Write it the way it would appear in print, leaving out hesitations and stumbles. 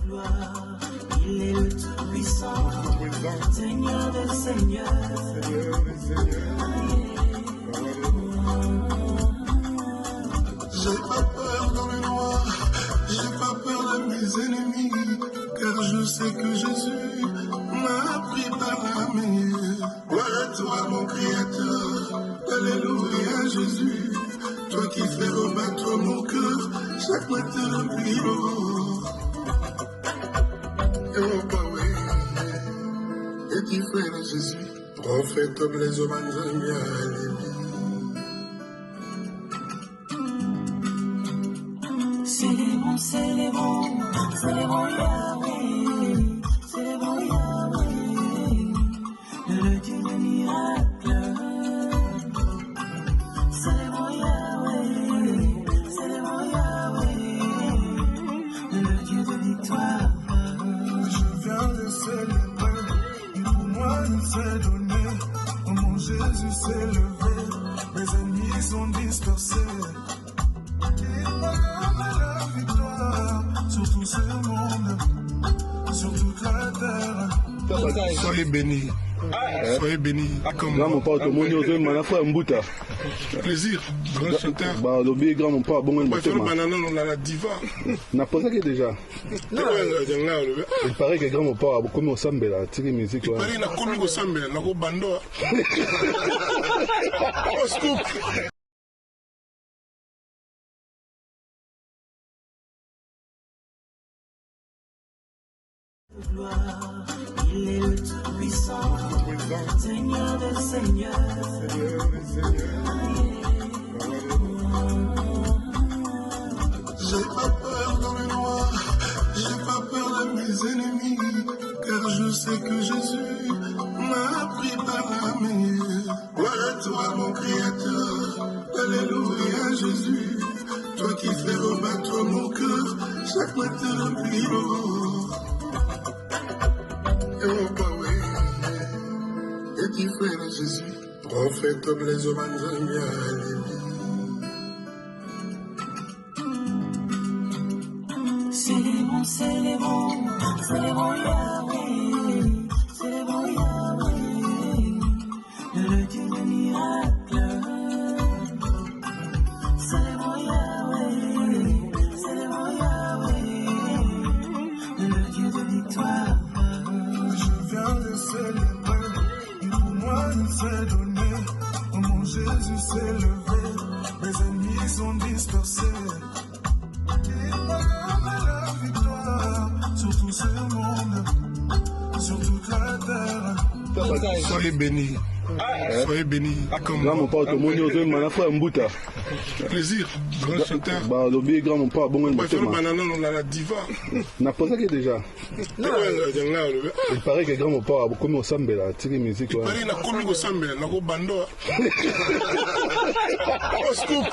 Gloire, il est le Tout-Puissant, Seigneur des Seigneurs. J'ai pas peur dans le noir, j'ai pas peur de mes ennemis, car je sais que Jésus m'a pris par la main. Gloire à toi mon Créateur, alléluia Jésus, toi qui fais rebattre mon cœur chaque matin depuis l'aurore. Oh bah oui, et tu fais de Jésus, prophète les omanzamia, Célébrons, célébrons, célébrons Yahweh, célébrons Yahweh, le Dieu de miracles. Célébrons Yahweh, célébrons Yahweh, le Dieu de victoire. Je viens de célébrer, et pour moi il s'est donné. Oh mon Jésus s'est levé, mes ennemis sont dispersés. Il m'a donné la victoire sur tout ce monde, sur toute la terre. Soyez bénis. Soyez bénis. Comme grand mon père, tout le monde est un frère Mbouta. plaisir, grand chanteur. Bah, l'obéi grand mon père, bon, On va faire le banana, on a la diva. n'a pas ça que déjà. Il paraît que grand mon père a beaucoup mis au sambe là, tiré musique. Il paraît qu'il a commis au sambe, il a au bando. Au scoop. Gloire, il est le Tout-Puissant, Seigneur des Seigneurs. J'ai pas peur dans le noir, j'ai pas peur de mes ennemis, car je sais que Jésus m'a pris par la main. Gloire à toi mon Créateur, alléluia Jésus, toi qui fais rebattre mon cœur chaque matin depuis l'aurore. Oh bah oui, et tu fais de Jésus, prophète les omanzamia, Célébrons, célébrons, célébrons Yahweh, célébrons Yahweh, le Dieu de miracles. Célébrons Yahweh, célébrons Yahweh, le Dieu de victoire. Je viens de célébrer, et pour moi il s'est donné. Oh mon Jésus s'est levé, mes ennemis sont dispersés. Il m'a donné la victoire sur tout ce monde, sur toute la terre. Soyez bénis. Soyez bénis. Comme Grand mon père, tout le monde est un frère Mbouta. plaisir, grand chanteur. Bah, l'obéi grand mon père, bon, On va faire le banana, on a la diva. n'a pas ça que déjà. Il paraît que grand mon père a beaucoup mis au sambe là, tiré musique. Il paraît qu'il a commis au sambe, il a au bando. Au scoop.